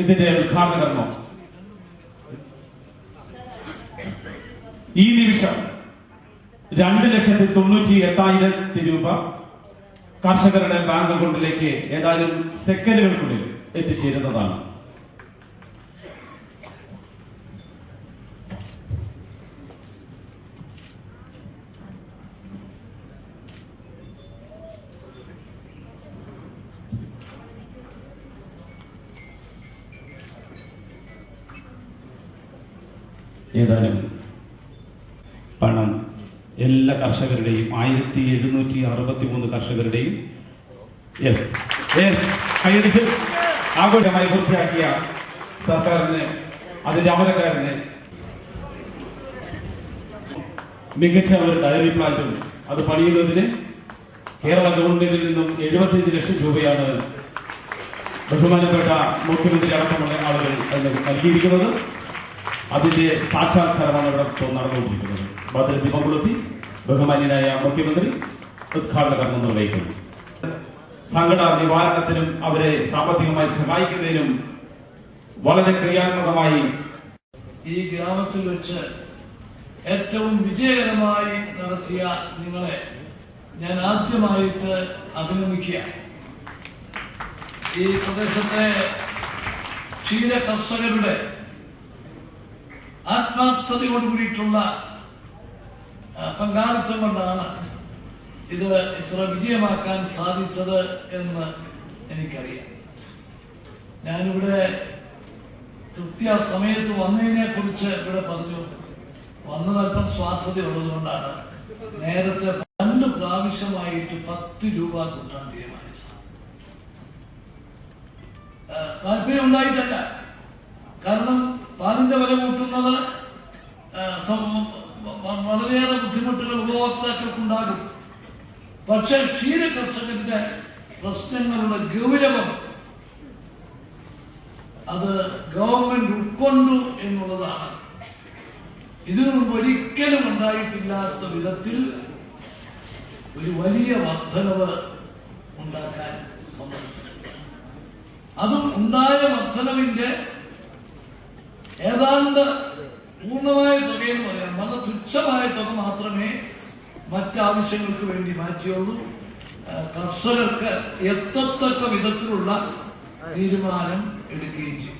ഇതിന്റെ ഉദ്ഘാടന കർമ്മം ഈ നിമിഷം 2,98,000 രൂപ കർഷകരുടെ ബാങ്ക് അക്കൗണ്ടിലേക്ക് ഏതാനും സെക്കൻഡുകൾക്കുള്ളിൽ എത്തിച്ചേരുന്നതാണ്. ഏതാനും പണം എല്ലാ കർഷകരുടെയും 1763 കർഷകരുടെയും ആഘോഷമായി പൂർത്തിയാക്കിയ സർക്കാരിന് അതിന്റെ അമലക്കാരന് മികച്ച ഒരു ഡയറി പ്ലാന്റും അത് പണിയുന്നതിന് കേരള ഗവൺമെന്റിൽ നിന്നും 75 ലക്ഷം രൂപയാണ് ബഹുമാനപ്പെട്ട മുഖ്യമന്ത്രി അടക്കമുള്ള ആളുകൾ നൽകിയിരിക്കുന്നത്. അതിന്റെ സാക്ഷാത്കാരമാണ് ഇവിടെ നടന്നുകൊണ്ടിരിക്കുന്നത്. ഭദ്ര ദീപം കൊളുത്തി ബഹുമാന്യനായ മുഖ്യമന്ത്രി ഉദ്ഘാടന കർമ്മം നിർവഹിക്കുന്നു. സങ്കട നിവാരണത്തിനും അവരെ സാമ്പത്തികമായി സഹായിക്കുന്നതിനും വളരെ ക്രിയാത്മകമായി ഈ ഗ്രാമത്തിൽ വെച്ച് ഏറ്റവും വിജയകരമായി നടത്തിയ നിങ്ങളെ ഞാൻ ആദ്യമായിട്ട് അഭിനന്ദിക്കുക. ഈ പ്രദേശത്തെ ക്ഷീര കർഷകരുടെ ആത്മാർത്ഥതയോടുകൂടിയിട്ടുള്ള പങ്കാളിത്തം കൊണ്ടാണ് ഇത് ഇത്ര വിജയമാക്കാൻ സാധിച്ചത് എന്ന് എനിക്കറിയാം. ഞാനിവിടെ കൃത്യസമയത്ത് വന്നതിനെ കുറിച്ച് ഇവിടെ പറഞ്ഞു. വന്നത് അല്പം സ്വാർത്ഥതയുള്ളതുകൊണ്ടാണ് നേരത്തെ 2 പ്രാവശ്യമായിട്ട് 10 രൂപ കൂട്ടാൻ തീരുമാനിച്ചത്. താല്പര്യം ഉണ്ടായിട്ടല്ല. കാരണം പാലിന്റെ വില കൂട്ടുന്നത് വളരെയേറെ ബുദ്ധിമുട്ടുകൾ ഉപഭോക്താക്കൾക്കുണ്ടാകും. പക്ഷെ ക്ഷീര കർഷകരുടെ പ്രശ്നങ്ങളുടെ ഗൗരവം അത് ഗവൺമെന്റ് ഉൾക്കൊണ്ടു എന്നുള്ളതാണ്. ഇതിനു മുമ്പ് ഒരിക്കലും ഉണ്ടായിട്ടില്ലാത്ത വിധത്തിൽ ഒരു വലിയ വർധനവ് ഉണ്ടാക്കാൻ സമ്മതിച്ചിട്ടുണ്ട്. അതും ഉണ്ടായ വർധനവിന്റെ ഏതാണ്ട് പൂർണ്ണമായ തുകയെന്ന് പറയാം. വളരെ തുച്ഛമായ തുക മാത്രമേ മറ്റാവശ്യങ്ങൾക്ക് വേണ്ടി മാറ്റിയുള്ളൂ. കർഷകർക്ക് എത്തത്തക്ക വിധത്തിലുള്ള തീരുമാനം എടുക്കുകയും ചെയ്യും.